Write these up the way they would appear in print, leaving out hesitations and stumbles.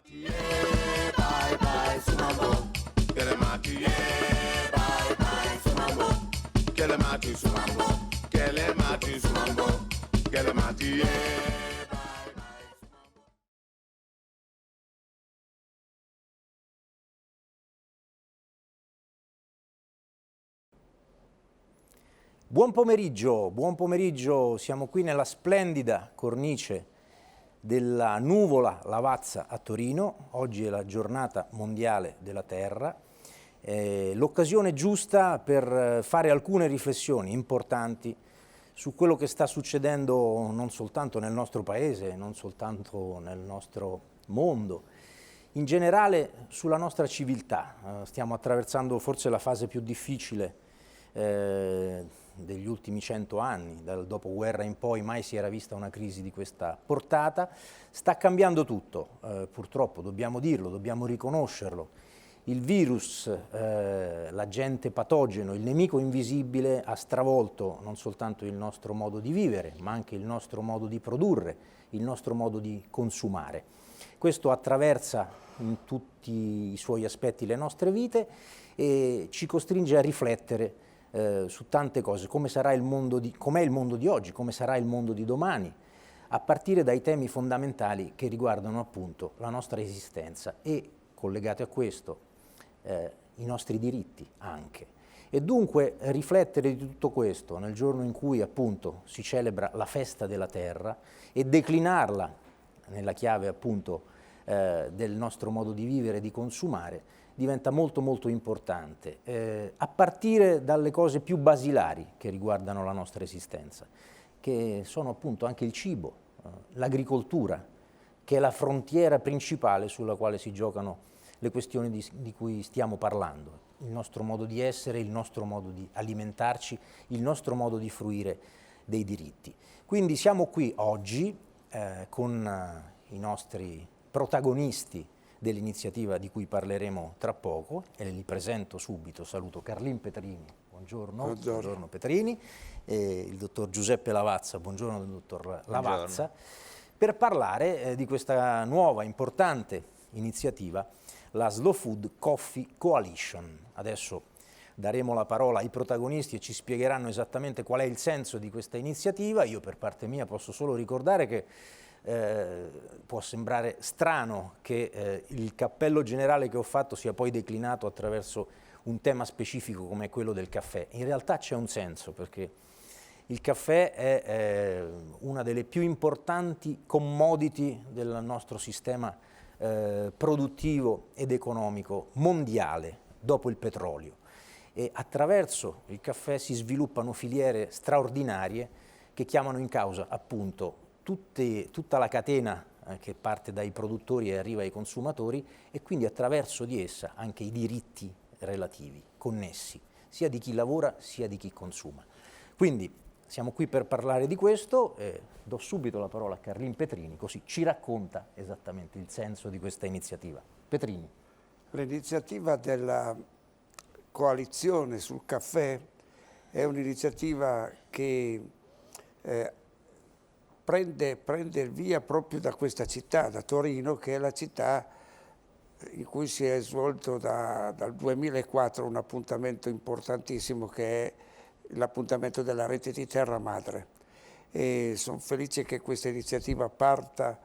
Bye bye sumambo, kelemati bye bye sumambo, kelemati sumambo, kelemati sumambo, kelemati bye bye sumambo. Buon pomeriggio, siamo qui nella splendida cornice della nuvola Lavazza a Torino. Oggi è la giornata mondiale della terra, l'occasione giusta per fare alcune riflessioni importanti su quello che sta succedendo non soltanto nel nostro paese, non soltanto nel nostro mondo, in generale sulla nostra civiltà. Stiamo attraversando forse la fase più difficile degli ultimi 100 anni, dal dopoguerra in poi mai si era vista una crisi di questa portata. Sta cambiando tutto, purtroppo dobbiamo dirlo, dobbiamo riconoscerlo. Il virus, l'agente patogeno, il nemico invisibile ha stravolto non soltanto il nostro modo di vivere, ma anche il nostro modo di produrre, il nostro modo di consumare. Questo attraversa in tutti i suoi aspetti le nostre vite e ci costringe a riflettere su tante cose, come sarà il mondo com'è il mondo di oggi, come sarà il mondo di domani, a partire dai temi fondamentali che riguardano appunto la nostra esistenza e, collegati a questo, i nostri diritti anche. E dunque riflettere di tutto questo nel giorno in cui appunto si celebra la festa della terra e declinarla nella chiave appunto del nostro modo di vivere e di consumare diventa molto molto importante, a partire dalle cose più basilari che riguardano la nostra esistenza, che sono appunto anche il cibo, l'agricoltura, che è la frontiera principale sulla quale si giocano le questioni di cui stiamo parlando, il nostro modo di essere, il nostro modo di alimentarci, il nostro modo di fruire dei diritti. Quindi siamo qui oggi con i nostri protagonisti dell'iniziativa di cui parleremo tra poco e li presento subito. Saluto Carlin Petrini, buongiorno. Buongiorno Petrini, e il dottor Giuseppe Lavazza, buongiorno dottor Lavazza, per parlare di questa nuova importante iniziativa, la Slow Food Coffee Coalition. Adesso daremo la parola ai protagonisti e ci spiegheranno esattamente qual è il senso di questa iniziativa. Io per parte mia posso solo ricordare che può sembrare strano che il cappello generale che ho fatto sia poi declinato attraverso un tema specifico come quello del caffè. In realtà c'è un senso, perché il caffè è una delle più importanti commodity del nostro sistema produttivo ed economico mondiale dopo il petrolio, e attraverso il caffè si sviluppano filiere straordinarie che chiamano in causa appunto tutta la catena che parte dai produttori e arriva ai consumatori, e quindi attraverso di essa anche i diritti relativi, connessi, sia di chi lavora sia di chi consuma. Quindi siamo qui per parlare di questo, do subito la parola a Carlin Petrini, così ci racconta esattamente il senso di questa iniziativa. Petrini. L'iniziativa della coalizione sul caffè è un'iniziativa che prende il via proprio da questa città, da Torino, che è la città in cui si è svolto dal 2004 un appuntamento importantissimo, che è l'appuntamento della rete di Terra Madre. E sono felice che questa iniziativa parta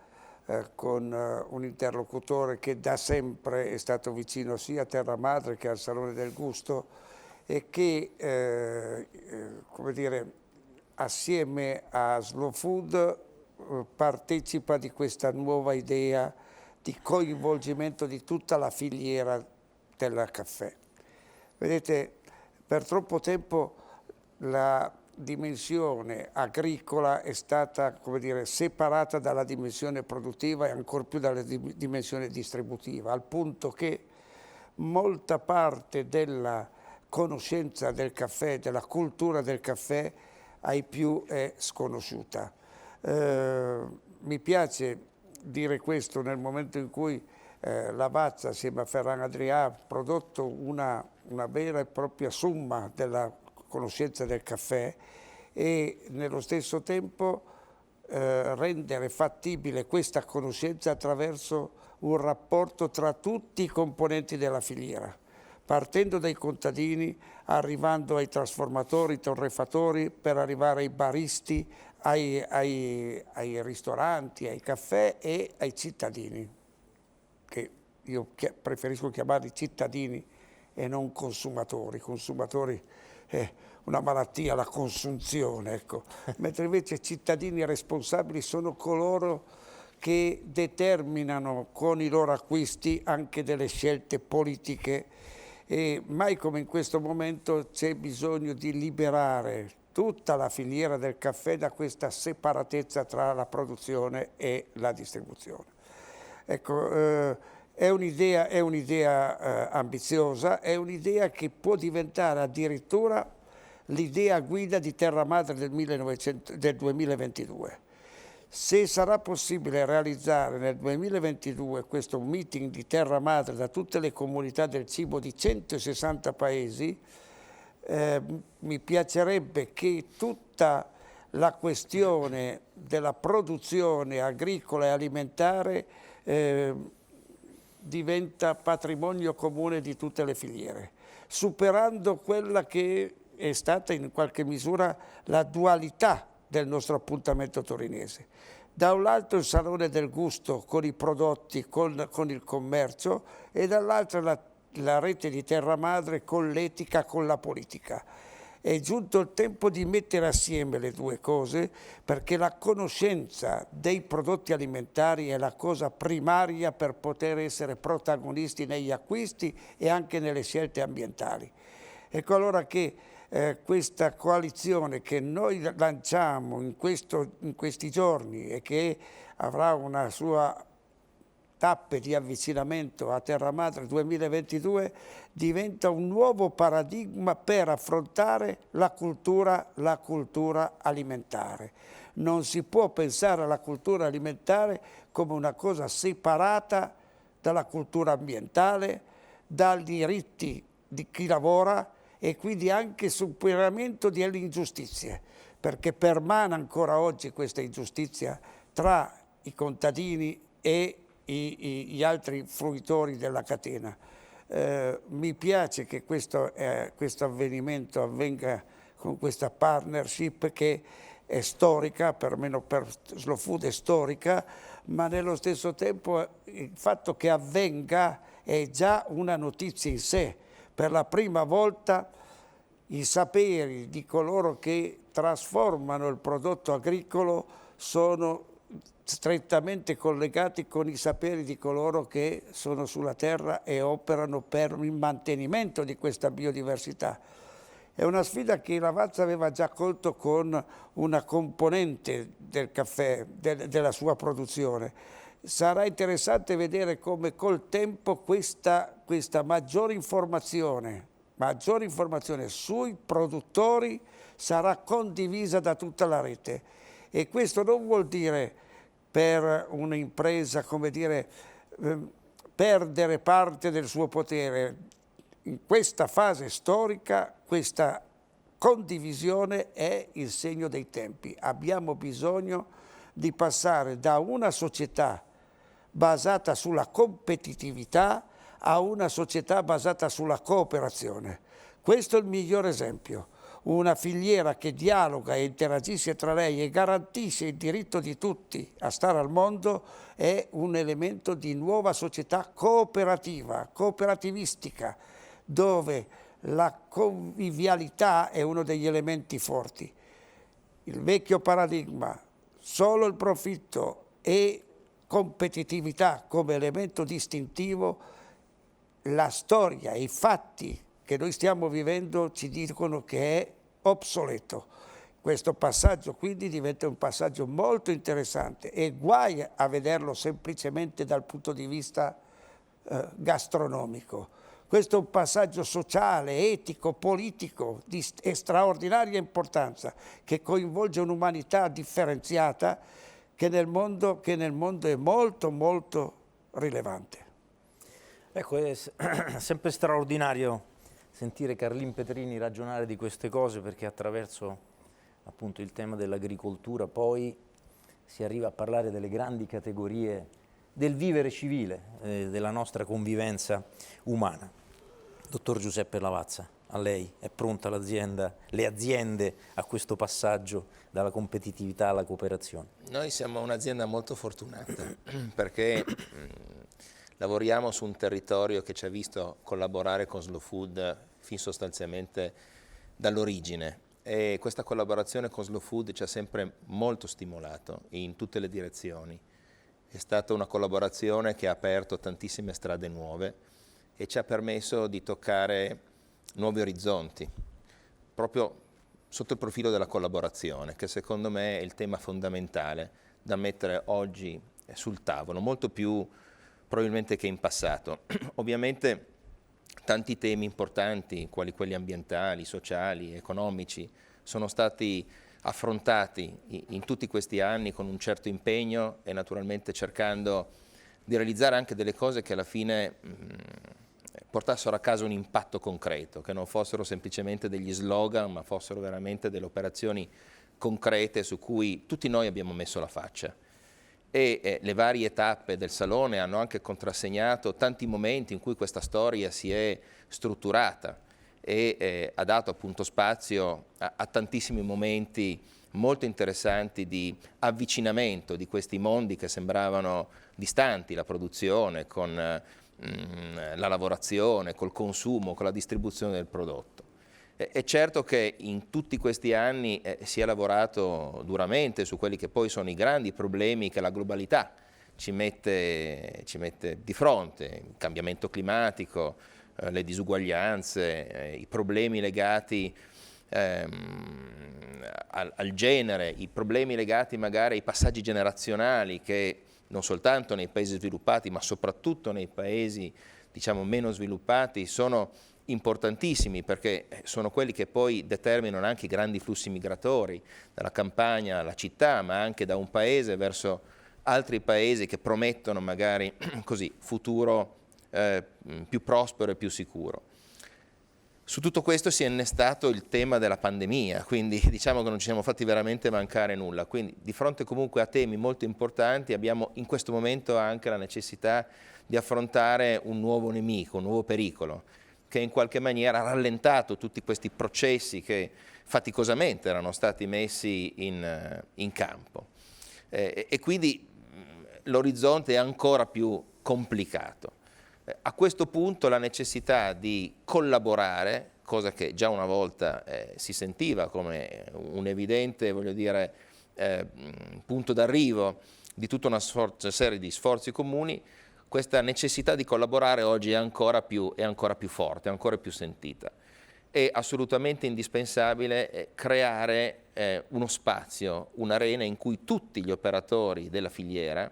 con un interlocutore che da sempre è stato vicino sia a Terra Madre che al Salone del Gusto, e che come dire, assieme a Slow Food partecipa di questa nuova idea di coinvolgimento di tutta la filiera del caffè. Vedete, per troppo tempo la dimensione agricola è stata, come dire, separata dalla dimensione produttiva e ancor più dalla dimensione distributiva, al punto che molta parte della conoscenza del caffè, della cultura del caffè, ai più è sconosciuta. Mi piace dire questo nel momento in cui Lavazza assieme a Ferran Adrià ha prodotto una vera e propria summa della conoscenza del caffè, e nello stesso tempo rendere fattibile questa conoscenza attraverso un rapporto tra tutti i componenti della filiera, partendo dai contadini, arrivando ai trasformatori, torrefatori, per arrivare ai baristi, ai ristoranti, ai caffè e ai cittadini, che io preferisco chiamarli cittadini e non consumatori. Consumatori è una malattia, la consunzione, ecco. Mentre invece cittadini responsabili sono coloro che determinano con i loro acquisti anche delle scelte politiche, e mai come in questo momento c'è bisogno di liberare tutta la filiera del caffè da questa separatezza tra la produzione e la distribuzione. Ecco, è un'idea ambiziosa, è un'idea che può diventare addirittura l'idea guida di Terra Madre del 2022. Se sarà possibile realizzare nel 2022 questo meeting di Terra Madre da tutte le comunità del cibo di 160 paesi, mi piacerebbe che tutta la questione della produzione agricola e alimentare diventa patrimonio comune di tutte le filiere, superando quella che è stata in qualche misura la dualità del nostro appuntamento torinese. Da un lato il Salone del Gusto con i prodotti, con il commercio, e dall'altro la rete di Terra Madre con l'etica, con la politica. È giunto il tempo di mettere assieme le due cose, perché la conoscenza dei prodotti alimentari è la cosa primaria per poter essere protagonisti negli acquisti e anche nelle scelte ambientali. Ecco allora che questa coalizione che noi lanciamo in questi giorni e che avrà una sua tappe di avvicinamento a Terra Madre 2022 diventa un nuovo paradigma per affrontare la cultura alimentare. Non si può pensare alla cultura alimentare come una cosa separata dalla cultura ambientale, dai diritti di chi lavora e quindi anche superamento delle ingiustizie, perché permane ancora oggi questa ingiustizia tra i contadini e gli altri fruitori della catena. Mi piace che questo avvenimento avvenga con questa partnership che è storica, perlomeno per Slow Food è storica, ma nello stesso tempo il fatto che avvenga è già una notizia in sé. Per la prima volta i saperi di coloro che trasformano il prodotto agricolo sono strettamente collegati con i saperi di coloro che sono sulla terra e operano per il mantenimento di questa biodiversità. È una sfida che Lavazza aveva già colto con una componente del caffè, della sua produzione. Sarà interessante vedere come col tempo questa maggiore informazione sui produttori sarà condivisa da tutta la rete. E questo non vuol dire per un'impresa, come dire, perdere parte del suo potere. In questa fase storica questa condivisione è il segno dei tempi. Abbiamo bisogno di passare da una società basata sulla competitività a una società basata sulla cooperazione. Questo è il migliore esempio. Una filiera che dialoga e interagisce tra lei e garantisce il diritto di tutti a stare al mondo è un elemento di nuova società cooperativa, cooperativistica, dove la convivialità è uno degli elementi forti. Il vecchio paradigma, solo il profitto e competitività come elemento distintivo, la storia e i fatti che noi stiamo vivendo ci dicono che è obsoleto. Questo passaggio quindi diventa un passaggio molto interessante e guai a vederlo semplicemente dal punto di vista gastronomico. Questo è un passaggio sociale, etico, politico di straordinaria importanza che coinvolge un'umanità differenziata che nel mondo è molto molto rilevante. Ecco, è sempre straordinario sentire Carlin Petrini ragionare di queste cose, perché attraverso appunto il tema dell'agricoltura poi si arriva a parlare delle grandi categorie del vivere civile, della nostra convivenza umana. Dottor Giuseppe Lavazza, a lei, è pronta l'azienda, le aziende a questo passaggio dalla competitività alla cooperazione? Noi siamo un'azienda molto fortunata perché lavoriamo su un territorio che ci ha visto collaborare con Slow Food fin sostanzialmente dall'origine, e questa collaborazione con Slow Food ci ha sempre molto stimolato in tutte le direzioni. È stata una collaborazione che ha aperto tantissime strade nuove e ci ha permesso di toccare nuovi orizzonti, proprio sotto il profilo della collaborazione, che secondo me è il tema fondamentale da mettere oggi sul tavolo, molto più probabilmente che in passato. Ovviamente tanti temi importanti, quali quelli ambientali, sociali, economici, sono stati affrontati in tutti questi anni con un certo impegno e naturalmente cercando di realizzare anche delle cose che alla fine portassero a casa un impatto concreto, che non fossero semplicemente degli slogan, ma fossero veramente delle operazioni concrete su cui tutti noi abbiamo messo la faccia. E le varie tappe del Salone hanno anche contrassegnato tanti momenti in cui questa storia si è strutturata e ha dato appunto spazio a tantissimi momenti molto interessanti di avvicinamento di questi mondi che sembravano distanti, la produzione con la lavorazione, col consumo, con la distribuzione del prodotto. È certo che in tutti questi anni si è lavorato duramente su quelli che poi sono i grandi problemi che la globalità ci mette di fronte: il cambiamento climatico, le disuguaglianze, i problemi legati al genere, i problemi legati magari ai passaggi generazionali che non soltanto nei paesi sviluppati ma soprattutto nei paesi diciamo meno sviluppati sono importantissimi, perché sono quelli che poi determinano anche i grandi flussi migratori dalla campagna alla città, ma anche da un paese verso altri paesi che promettono magari così futuro più prospero e più sicuro. Su tutto questo si è innestato il tema della pandemia, quindi diciamo che non ci siamo fatti veramente mancare nulla. Quindi di fronte comunque a temi molto importanti abbiamo in questo momento anche la necessità di affrontare un nuovo nemico, un nuovo pericolo, che in qualche maniera ha rallentato tutti questi processi che faticosamente erano stati messi in campo. E quindi l'orizzonte è ancora più complicato. A questo punto la necessità di collaborare, cosa che già una volta si sentiva come un evidente, voglio dire, punto d'arrivo di tutta una serie di sforzi comuni, questa necessità di collaborare oggi è ancora più forte, è ancora più sentita. È assolutamente indispensabile creare uno spazio, un'arena in cui tutti gli operatori della filiera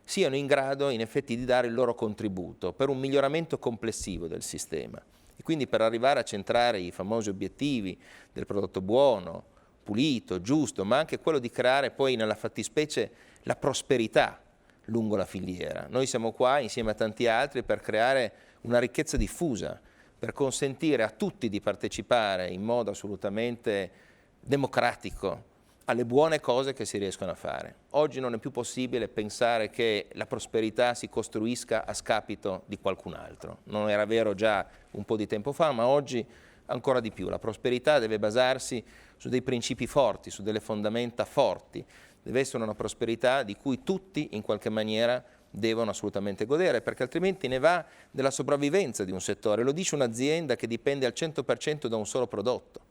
siano in grado in effetti di dare il loro contributo per un miglioramento complessivo del sistema e quindi per arrivare a centrare i famosi obiettivi del prodotto buono, pulito, giusto, ma anche quello di creare poi nella fattispecie la prosperità lungo la filiera. Noi siamo qua insieme a tanti altri per creare una ricchezza diffusa, per consentire a tutti di partecipare in modo assolutamente democratico alle buone cose che si riescono a fare. Oggi non è più possibile pensare che la prosperità si costruisca a scapito di qualcun altro. Non era vero già un po' di tempo fa, ma oggi ancora di più. La prosperità deve basarsi su dei principi forti, su delle fondamenta forti. Deve essere una prosperità di cui tutti in qualche maniera devono assolutamente godere, perché altrimenti ne va della sopravvivenza di un settore. Lo dice un'azienda che dipende al 100% da un solo prodotto.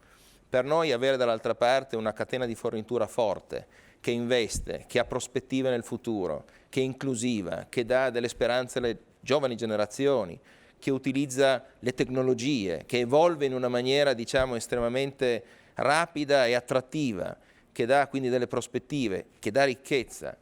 Per noi avere dall'altra parte una catena di fornitura forte, che investe, che ha prospettive nel futuro, che è inclusiva, che dà delle speranze alle giovani generazioni, che utilizza le tecnologie, che evolve in una maniera diciamo estremamente rapida e attrattiva, che dà quindi delle prospettive, che dà ricchezza,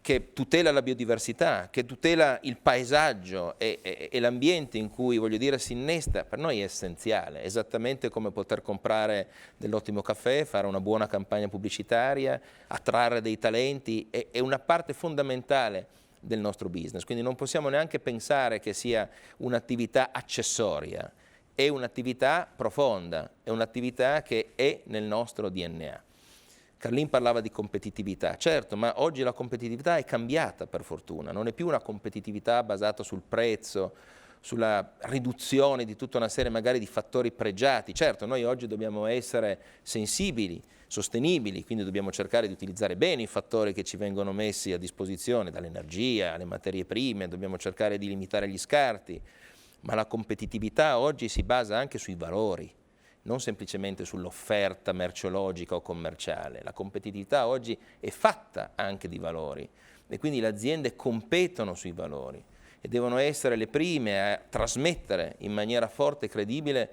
che tutela la biodiversità, che tutela il paesaggio e l'ambiente in cui, voglio dire, si innesta, per noi è essenziale, esattamente come poter comprare dell'ottimo caffè, fare una buona campagna pubblicitaria, attrarre dei talenti, è una parte fondamentale del nostro business, quindi non possiamo neanche pensare che sia un'attività accessoria, è un'attività profonda, è un'attività che è nel nostro DNA. Carlin parlava di competitività, certo, ma oggi la competitività è cambiata per fortuna, non è più una competitività basata sul prezzo, sulla riduzione di tutta una serie magari di fattori pregiati. Certo, noi oggi dobbiamo essere sensibili, sostenibili, quindi dobbiamo cercare di utilizzare bene i fattori che ci vengono messi a disposizione, dall'energia alle materie prime, dobbiamo cercare di limitare gli scarti, ma la competitività oggi si basa anche sui valori, non semplicemente sull'offerta merceologica o commerciale. La competitività oggi è fatta anche di valori e quindi le aziende competono sui valori e devono essere le prime a trasmettere in maniera forte e credibile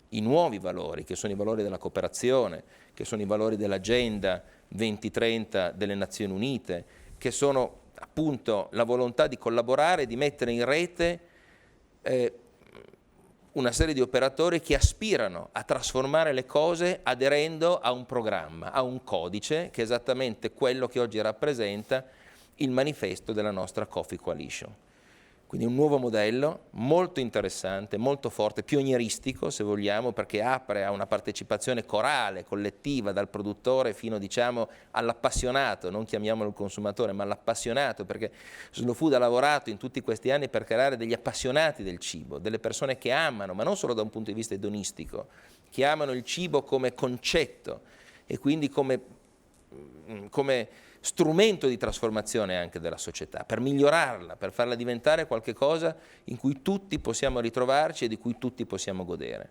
i nuovi valori, che sono i valori della cooperazione, che sono i valori dell'Agenda 2030 delle Nazioni Unite, che sono appunto la volontà di collaborare e di mettere in rete una serie di operatori che aspirano a trasformare le cose aderendo a un programma, a un codice, che è esattamente quello che oggi rappresenta il manifesto della nostra Coffee Coalition. Quindi un nuovo modello molto interessante, molto forte, pionieristico se vogliamo, perché apre a una partecipazione corale, collettiva, dal produttore fino diciamo all'appassionato, non chiamiamolo il consumatore, ma l'appassionato, perché Slow Food ha lavorato in tutti questi anni per creare degli appassionati del cibo, delle persone che amano, ma non solo da un punto di vista edonistico, che amano il cibo come concetto e quindi come strumento di trasformazione anche della società, per migliorarla, per farla diventare qualcosa in cui tutti possiamo ritrovarci e di cui tutti possiamo godere.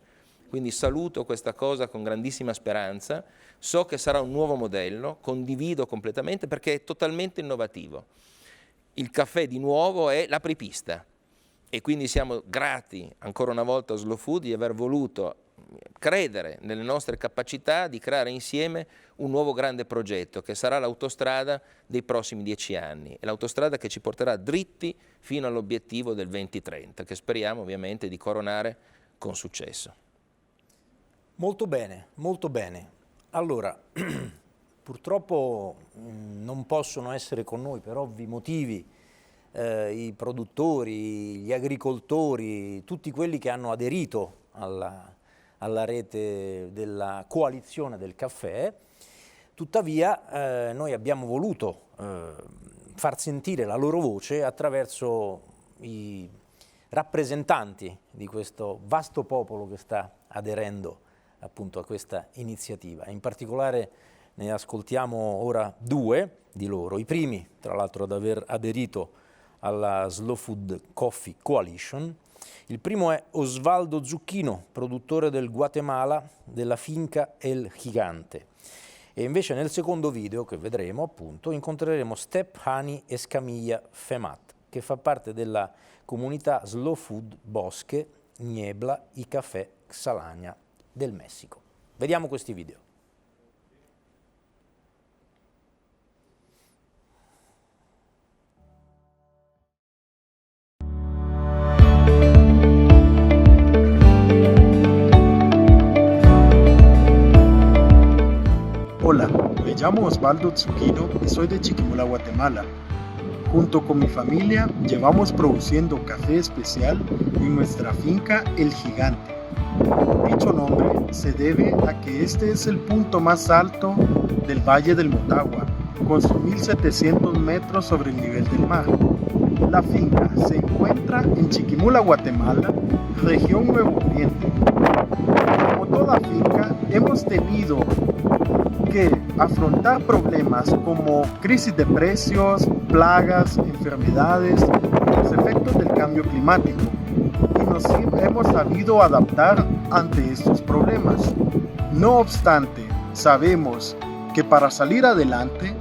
Quindi saluto questa cosa con grandissima speranza, so che sarà un nuovo modello, condivido completamente perché è totalmente innovativo. Il caffè di nuovo è l'apripista e quindi siamo grati ancora una volta a Slow Food di aver voluto credere nelle nostre capacità di creare insieme un nuovo grande progetto che sarà l'autostrada dei prossimi 10 anni, e l'autostrada che ci porterà dritti fino all'obiettivo del 2030, che speriamo ovviamente di coronare con successo. Molto bene, molto bene. Allora, purtroppo non possono essere con noi per ovvi motivi i produttori, gli agricoltori, tutti quelli che hanno aderito alla rete della coalizione del caffè. Tuttavia noi abbiamo voluto far sentire la loro voce attraverso i rappresentanti di questo vasto popolo che sta aderendo appunto a questa iniziativa. In particolare ne ascoltiamo ora 2 di loro, i primi tra l'altro ad aver aderito alla Slow Food Coffee Coalition. Il primo è Osvaldo Zucchino, produttore del Guatemala della finca El Gigante. E invece nel secondo video che vedremo appunto incontreremo Step Hani Escamilla Femat, che fa parte della comunità Slow Food Bosque Niebla y Café Xalania del Messico. Vediamo questi video. Hola, me llamo Osvaldo Zucchino y soy de Chiquimula, Guatemala. Junto con mi familia llevamos produciendo café especial en nuestra finca El Gigante. Dicho nombre se debe a que este es el punto más alto del Valle del Motagua, con sus 1700 metros sobre el nivel del mar. La finca se encuentra en Chiquimula, Guatemala, región Nuevo Oriente. Como toda finca, hemos tenido que afrontar problemas como crisis de precios, plagas, enfermedades, los efectos del cambio climático, y nos hemos sabido adaptar ante estos problemas. No obstante, sabemos que para salir adelante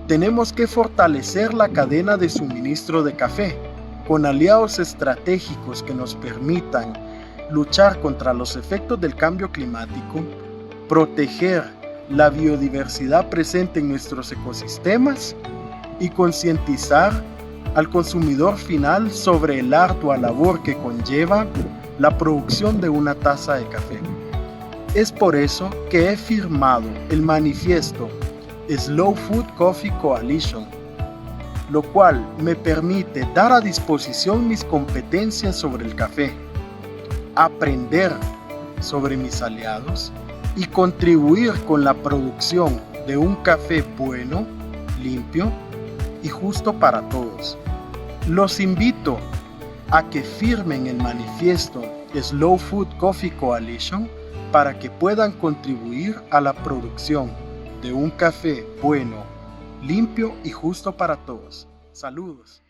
tenemos que fortalecer la cadena de suministro de café con aliados estratégicos que nos permitan luchar contra los efectos del cambio climático, proteger la biodiversidad presente en nuestros ecosistemas y concientizar al consumidor final sobre el ardua labor que conlleva la producción de una taza de café. Es por eso que he firmado el manifiesto Slow Food Coffee Coalition, lo cual me permite dar a disposición mis competencias sobre el café, aprender sobre mis aliados y contribuir con la producción de un café bueno, limpio y justo para todos. Los invito a que firmen el manifiesto Slow Food Coffee Coalition para que puedan contribuir a la producción de un café bueno, limpio y justo para todos. Saludos.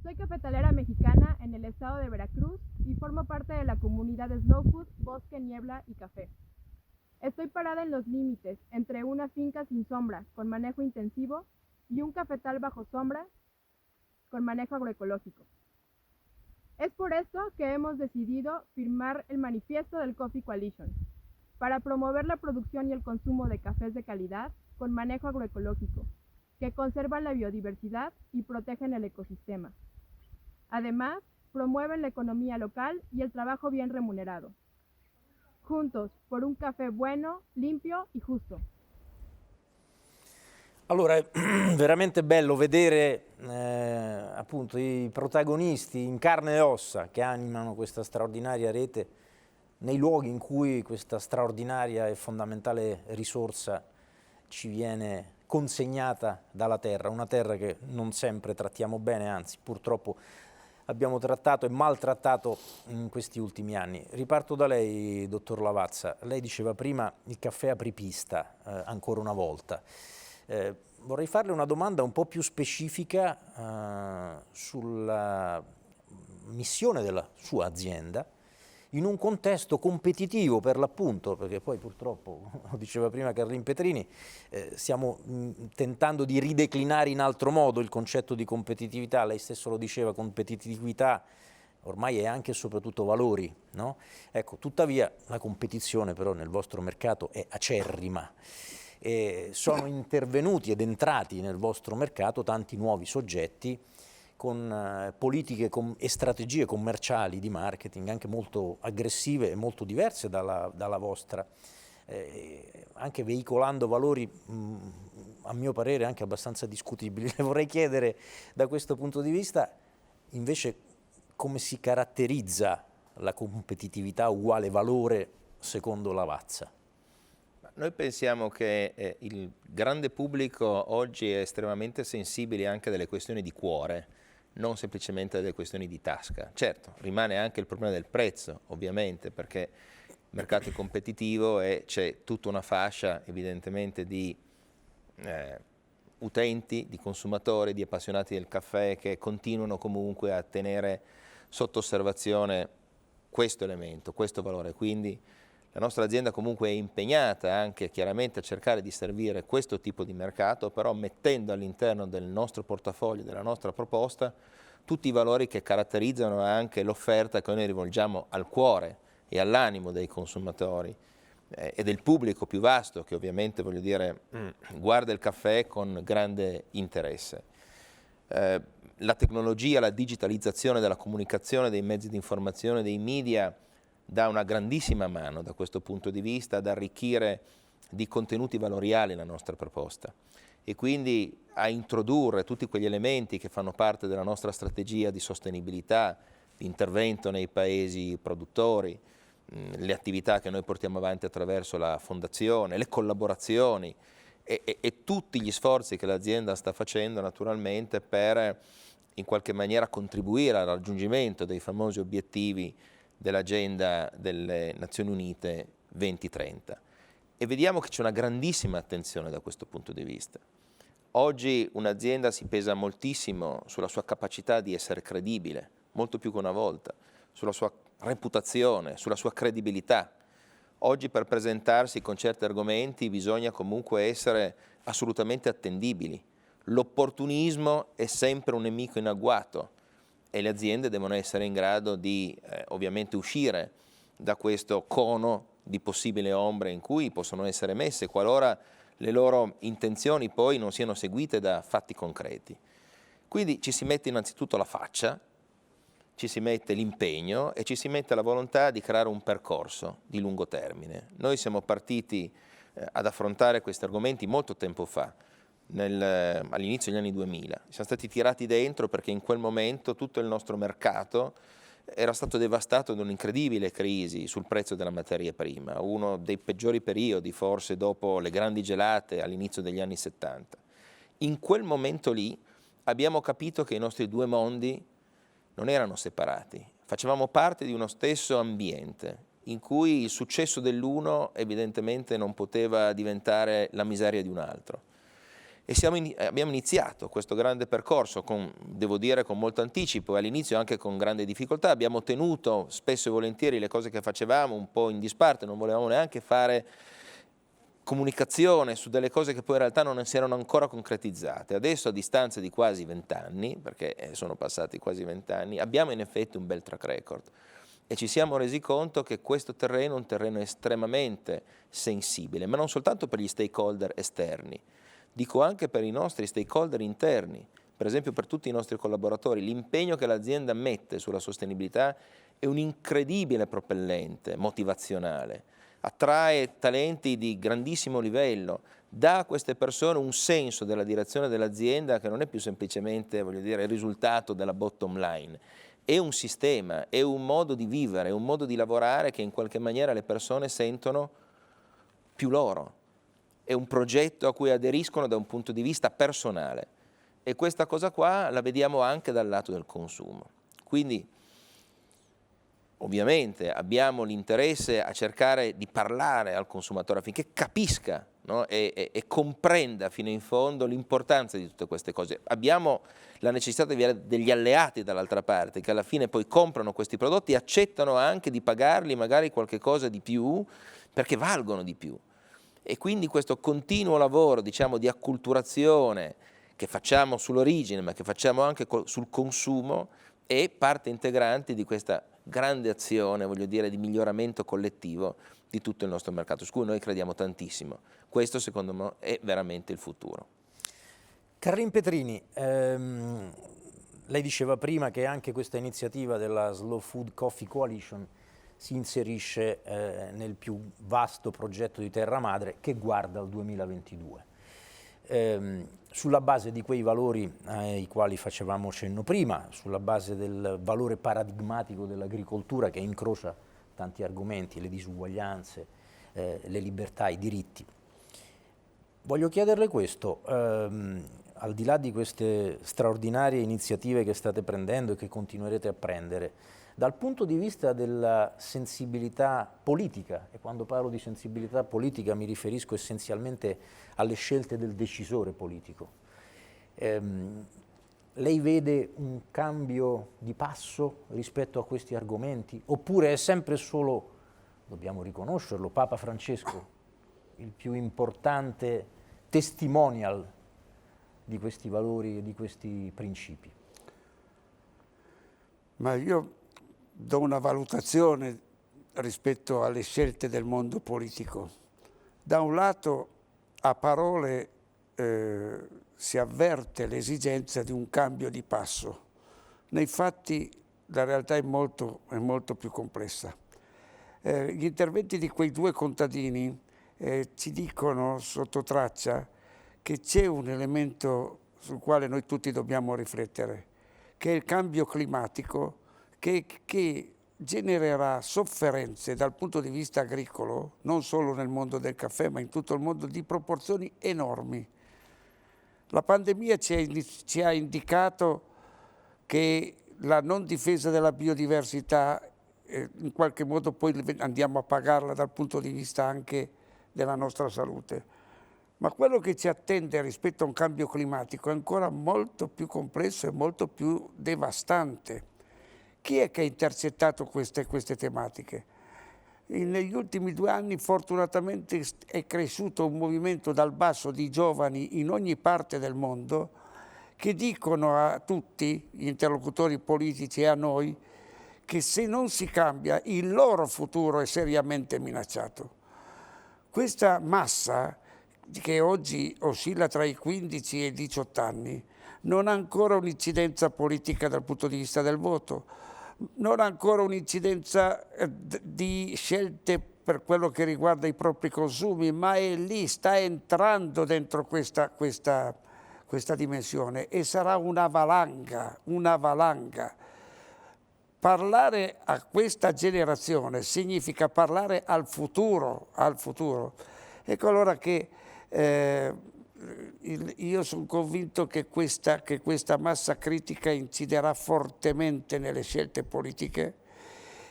Soy cafetalera mexicana en el estado de Veracruz y formo parte de la comunidad de Slow Food, Bosque, Niebla y Café. Estoy parada en los límites entre una finca sin sombra, con manejo intensivo, y un cafetal bajo sombra, con manejo agroecológico. Es por esto que hemos decidido firmar el manifiesto del Coffee Coalition, para promover la producción y el consumo de cafés de calidad con manejo agroecológico, que conservan la biodiversidad y protegen el ecosistema. Además, promueven la economía local y el trabajo bien remunerado. Juntos, por un café bueno, limpio y justo. Allora, è veramente bello vedere appunto i protagonisti in carne e ossa che animano questa straordinaria rete nei luoghi in cui questa straordinaria e fondamentale risorsa ci viene consegnata dalla terra, una terra che non sempre trattiamo bene, anzi purtroppo abbiamo trattato e maltrattato in questi ultimi anni. Riparto da lei, dottor Lavazza. Lei diceva prima il caffè apripista, ancora una volta. Vorrei farle una domanda un po' più specifica sulla missione della sua azienda in un contesto competitivo, per l'appunto, perché poi purtroppo, lo diceva prima Carlin Petrini, stiamo tentando di rideclinare in altro modo il concetto di competitività. Lei stesso lo diceva, competitività ormai è anche e soprattutto valori, no? Ecco, tuttavia la competizione però nel vostro mercato è acerrima. Sono intervenuti ed entrati nel vostro mercato tanti nuovi soggetti con politiche e strategie commerciali di marketing anche molto aggressive e molto diverse dalla vostra, anche veicolando valori a mio parere anche abbastanza discutibili. Le vorrei chiedere da questo punto di vista invece come si caratterizza la competitività uguale valore secondo Lavazza. Noi pensiamo che il grande pubblico oggi è estremamente sensibile anche delle questioni di cuore, non semplicemente delle questioni di tasca. Certo, rimane anche il problema del prezzo, ovviamente, perché il mercato è competitivo e c'è tutta una fascia evidentemente di utenti, di consumatori, di appassionati del caffè che continuano comunque a tenere sotto osservazione questo elemento, questo valore. Quindi la nostra azienda comunque è impegnata anche chiaramente a cercare di servire questo tipo di mercato, però mettendo all'interno del nostro portafoglio, della nostra proposta, tutti i valori che caratterizzano anche l'offerta che noi rivolgiamo al cuore e all'animo dei consumatori e del pubblico più vasto che ovviamente, voglio dire, guarda il caffè con grande interesse. La tecnologia, la digitalizzazione della comunicazione, dei mezzi di informazione, dei media, dà una grandissima mano da questo punto di vista ad arricchire di contenuti valoriali la nostra proposta e quindi a introdurre tutti quegli elementi che fanno parte della nostra strategia di sostenibilità, di intervento nei paesi produttori, le attività che noi portiamo avanti attraverso la fondazione, le collaborazioni e tutti gli sforzi che l'azienda sta facendo naturalmente per in qualche maniera contribuire al raggiungimento dei famosi obiettivi dell'agenda delle Nazioni Unite 2030 e vediamo che c'è una grandissima attenzione da questo punto di vista. Oggi un'azienda si pesa moltissimo sulla sua capacità di essere credibile, molto più che una volta, sulla sua reputazione, sulla sua credibilità. Oggi per presentarsi con certi argomenti bisogna comunque essere assolutamente attendibili. L'opportunismo è sempre un nemico in agguato e le aziende devono essere in grado di ovviamente uscire da questo cono di possibili ombre in cui possono essere messe qualora le loro intenzioni poi non siano seguite da fatti concreti. Quindi ci si mette innanzitutto la faccia, ci si mette l'impegno e ci si mette la volontà di creare un percorso di lungo termine. Noi siamo partiti ad affrontare questi argomenti molto tempo fa, all'inizio degli anni 2000. Siamo stati tirati dentro perché in quel momento tutto il nostro mercato era stato devastato da un'incredibile crisi sul prezzo della materia prima, uno dei peggiori periodi forse dopo le grandi gelate all'inizio degli anni 70. In quel momento lì abbiamo capito che i nostri due mondi non erano separati, facevamo parte di uno stesso ambiente in cui il successo dell'uno evidentemente non poteva diventare la miseria di un altro. E abbiamo iniziato questo grande percorso, devo dire con molto anticipo, e all'inizio anche con grande difficoltà. Abbiamo tenuto spesso e volentieri le cose che facevamo un po' in disparte, non volevamo neanche fare comunicazione su delle cose che poi in realtà non si erano ancora concretizzate. Adesso, a distanza di quasi 20 anni, perché sono passati quasi 20 anni, abbiamo in effetti un bel track record e ci siamo resi conto che questo terreno è un terreno estremamente sensibile, ma non soltanto per gli stakeholder esterni, dico anche per i nostri stakeholder interni, per esempio per tutti i nostri collaboratori. L'impegno che l'azienda mette sulla sostenibilità è un incredibile propellente motivazionale, attrae talenti di grandissimo livello, dà a queste persone un senso della direzione dell'azienda che non è più semplicemente, voglio dire, il risultato della bottom line, è un sistema, è un modo di vivere, è un modo di lavorare che in qualche maniera le persone sentono più loro. È un progetto a cui aderiscono da un punto di vista personale e questa cosa qua la vediamo anche dal lato del consumo. Quindi ovviamente abbiamo l'interesse a cercare di parlare al consumatore affinché capisca, no? e comprenda fino in fondo l'importanza di tutte queste cose. Abbiamo la necessità di avere degli alleati dall'altra parte che alla fine poi comprano questi prodotti e accettano anche di pagarli magari qualche cosa di più perché valgono di più. E quindi questo continuo lavoro, diciamo, di acculturazione che facciamo sull'origine ma che facciamo anche sul consumo è parte integrante di questa grande azione, voglio dire, di miglioramento collettivo di tutto il nostro mercato, su cui noi crediamo tantissimo. Questo secondo me è veramente il futuro. Carrin Petrini, lei diceva prima che anche questa iniziativa della Slow Food Coffee Coalition si inserisce nel più vasto progetto di Terra Madre che guarda al 2022. Sulla base di quei valori ai quali facevamo cenno prima, sulla base del valore paradigmatico dell'agricoltura che incrocia tanti argomenti, le disuguaglianze, le libertà, i diritti. Voglio chiederle questo, al di là di queste straordinarie iniziative che state prendendo e che continuerete a prendere, dal punto di vista della sensibilità politica, e quando parlo di sensibilità politica mi riferisco essenzialmente alle scelte del decisore politico, lei vede un cambio di passo rispetto a questi argomenti? Oppure è sempre solo, dobbiamo riconoscerlo, Papa Francesco, il più importante testimonial di questi valori e di questi principi? Ma io do una valutazione rispetto alle scelte del mondo politico. Da un lato, a parole si avverte l'esigenza di un cambio di passo. Nei fatti la realtà è molto più complessa. Gli interventi di quei due contadini ci dicono sotto traccia che c'è un elemento sul quale noi tutti dobbiamo riflettere, che è il cambio climatico che genererà sofferenze dal punto di vista agricolo, non solo nel mondo del caffè, ma in tutto il mondo, di proporzioni enormi. La pandemia ci ha indicato che la non difesa della biodiversità, in qualche modo poi andiamo a pagarla dal punto di vista anche della nostra salute. Ma quello che ci attende rispetto a un cambio climatico è ancora molto più complesso e molto più devastante. Chi è che ha intercettato queste tematiche? Negli ultimi 2 anni fortunatamente è cresciuto un movimento dal basso di giovani in ogni parte del mondo che dicono a tutti gli interlocutori politici e a noi che se non si cambia il loro futuro è seriamente minacciato. Questa massa che oggi oscilla tra i 15 e i 18 anni non ha ancora un'incidenza politica dal punto di vista del voto, non ha ancora un'incidenza di scelte per quello che riguarda i propri consumi, ma è lì, sta entrando dentro questa dimensione e sarà una valanga. parlare a questa generazione significa parlare al futuro. Ecco allora che io sono convinto che questa massa critica inciderà fortemente nelle scelte politiche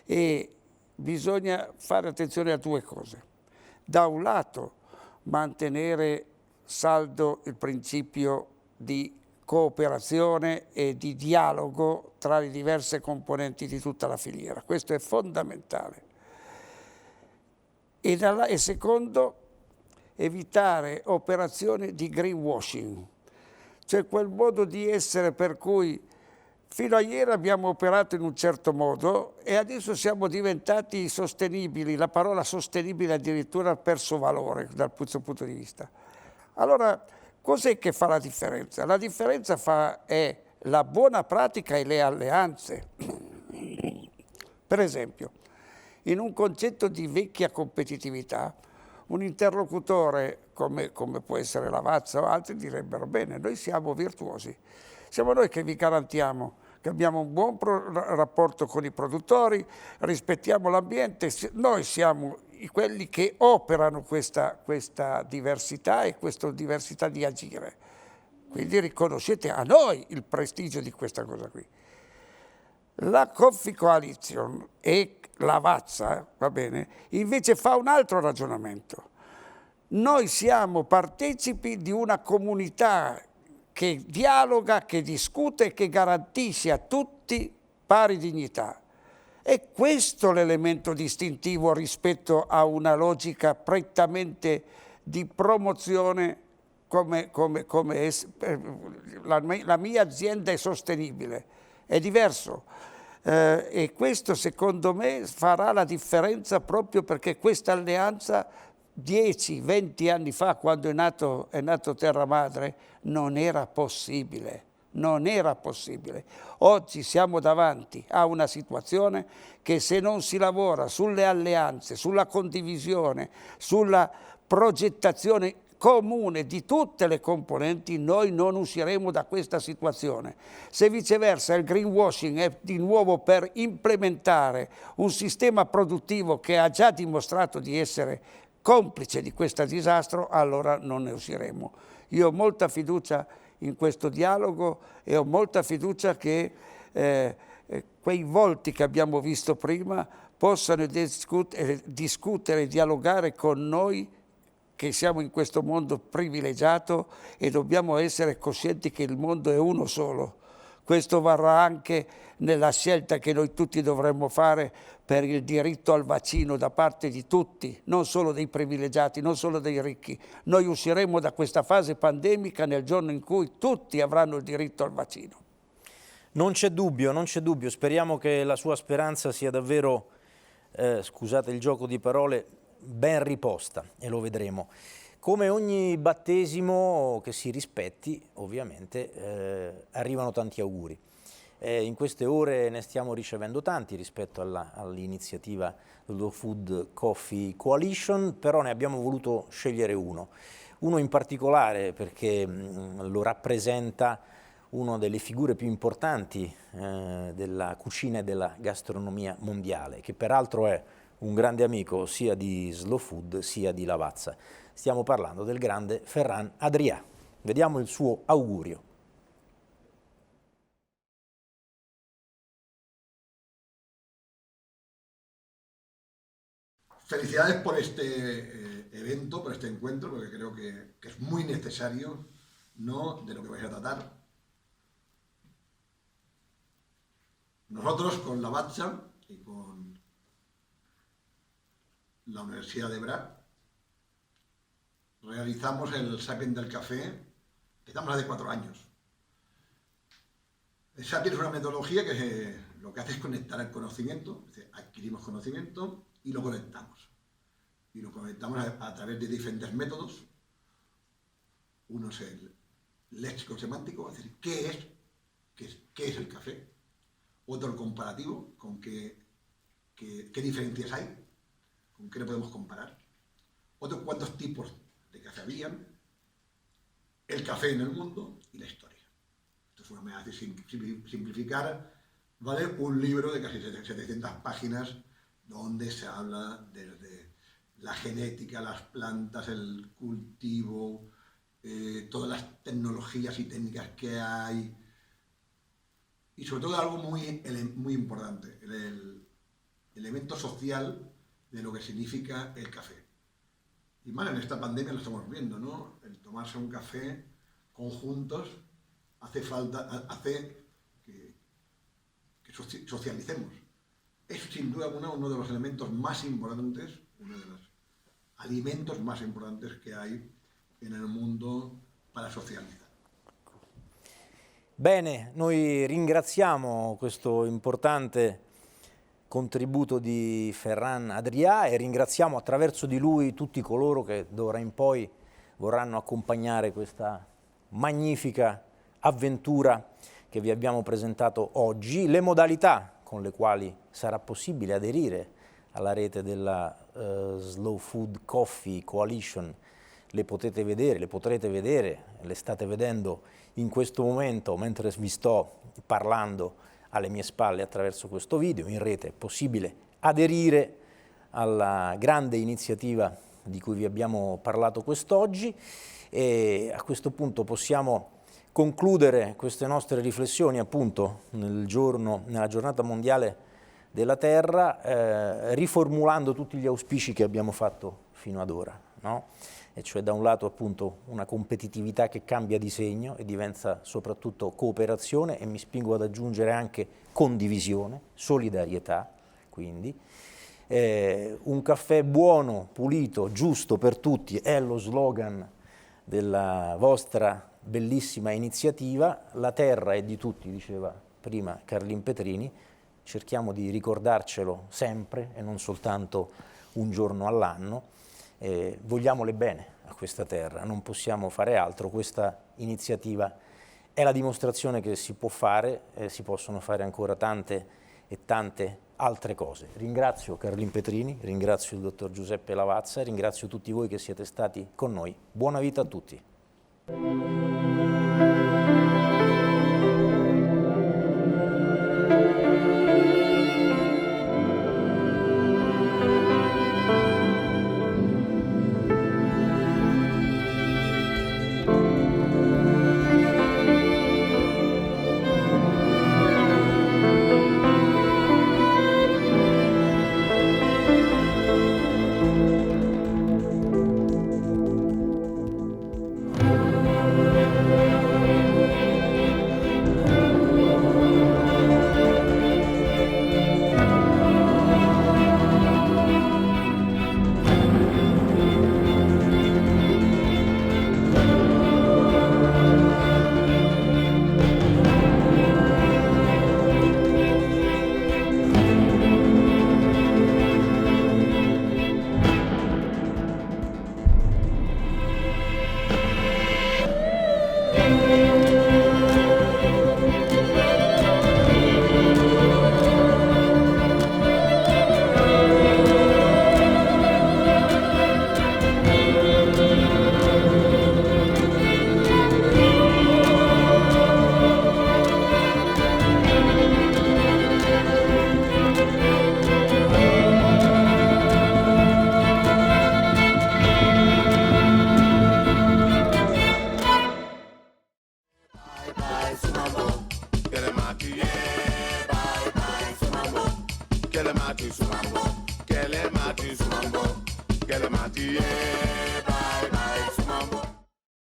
e bisogna fare attenzione a due cose. Da un lato mantenere saldo il principio di cooperazione e di dialogo tra le diverse componenti di tutta la filiera, questo è fondamentale. E secondo, evitare operazioni di greenwashing, cioè quel modo di essere per cui fino a ieri abbiamo operato in un certo modo e adesso siamo diventati sostenibili, la parola sostenibile addirittura ha perso valore dal questo punto di vista. Allora, cos'è che fa la differenza? La differenza è la buona pratica e le alleanze. Per esempio, in un concetto di vecchia competitività, un interlocutore come può essere Lavazza o altri direbbero bene, noi siamo virtuosi, siamo noi che vi garantiamo che abbiamo un buon rapporto con i produttori, rispettiamo l'ambiente, noi siamo quelli che operano questa diversità e questa diversità di agire. Quindi riconoscete a noi il prestigio di questa cosa qui. La Coffee Coalition e Lavazza, va bene, invece fa un altro ragionamento. Noi siamo partecipi di una comunità che dialoga, che discute e che garantisce a tutti pari dignità. È questo l'elemento distintivo rispetto a una logica prettamente di promozione come la mia azienda è sostenibile. È diverso. E questo secondo me farà la differenza proprio perché questa alleanza 10-20 anni fa, quando è nato Terra Madre, non era possibile. Oggi siamo davanti a una situazione che se non si lavora sulle alleanze, sulla condivisione, sulla progettazione comune di tutte le componenti, noi non usciremo da questa situazione. Se viceversa il greenwashing è di nuovo per implementare un sistema produttivo che ha già dimostrato di essere complice di questo disastro, allora non ne usciremo. Io ho molta fiducia in questo dialogo e ho molta fiducia che quei volti che abbiamo visto prima possano discutere e dialogare con noi che siamo in questo mondo privilegiato e dobbiamo essere coscienti che il mondo è uno solo. Questo varrà anche nella scelta che noi tutti dovremmo fare per il diritto al vaccino da parte di tutti, non solo dei privilegiati, non solo dei ricchi. Noi usciremo da questa fase pandemica nel giorno in cui tutti avranno il diritto al vaccino. Non c'è dubbio, speriamo che la sua speranza sia davvero, scusate il gioco di parole, ben riposta e lo vedremo. Come ogni battesimo che si rispetti, ovviamente, arrivano tanti auguri. In queste ore ne stiamo ricevendo tanti rispetto all'iniziativa Slow Food Coffee Coalition, però ne abbiamo voluto scegliere uno in particolare perché lo rappresenta una delle figure più importanti della cucina e della gastronomia mondiale, che peraltro è un grande amico sia di Slow Food sia di Lavazza. Stiamo parlando del grande Ferran Adrià. Vediamo il suo augurio. Felicidades por este evento, por este encuentro, porque creo que es muy necesario, ¿no?, de lo que vais a tratar. Nosotros con Lavazza y con la Universidad de Bra realizamos el Sapiens del café, estamos hace 4 años. El Sapiens es una metodología que lo que hace es conectar el conocimiento, es decir, adquirimos conocimiento y lo conectamos. Y lo conectamos a través de diferentes métodos. Uno es el léxico semántico, es decir, ¿qué es el café? Otro el comparativo, con qué diferencias hay, con qué lo podemos comparar. Otro, cuántos tipos de café habían, el café en el mundo y la historia. Esto es una manera de simplificar vale un libro de casi 700 páginas donde se habla desde la genética, las plantas, el cultivo, todas las tecnologías y técnicas que hay, y sobre todo algo muy importante, el elemento social de lo que significa el café. Y más en esta pandemia lo estamos viendo, ¿no? El tomarse un café conjuntos hace que socialicemos. Es sin duda uno de los elementos más importantes, uno de los alimentos más importantes que hay en el mondo para socializzare. Bene, noi ringraziamo questo importante contributo di Ferran Adrià e ringraziamo attraverso di lui tutti coloro che d'ora in poi vorranno accompagnare questa magnifica avventura che vi abbiamo presentato oggi. Le modalità con le quali sarà possibile aderire alla rete della Slow Food Coffee Coalition le potrete vedere, le state vedendo in questo momento mentre vi sto parlando alle mie spalle attraverso questo video. In rete è possibile aderire alla grande iniziativa di cui vi abbiamo parlato quest'oggi e a questo punto possiamo concludere queste nostre riflessioni appunto nella giornata mondiale della Terra riformulando tutti gli auspici che abbiamo fatto fino ad ora, no? E cioè da un lato appunto una competitività che cambia di segno e diventa soprattutto cooperazione e mi spingo ad aggiungere anche condivisione, solidarietà, quindi un caffè buono, pulito, giusto per tutti è lo slogan della vostra bellissima iniziativa. La terra è di tutti, diceva prima Carlin Petrini, cerchiamo di ricordarcelo sempre e non soltanto un giorno all'anno. Vogliamole bene a questa terra, non possiamo fare altro. Questa iniziativa è la dimostrazione che si può fare, si possono fare ancora tante e tante altre cose. Ringrazio Carlin Petrini, ringrazio il dottor Giuseppe Lavazza, ringrazio tutti voi che siete stati con noi. Buona vita a tutti.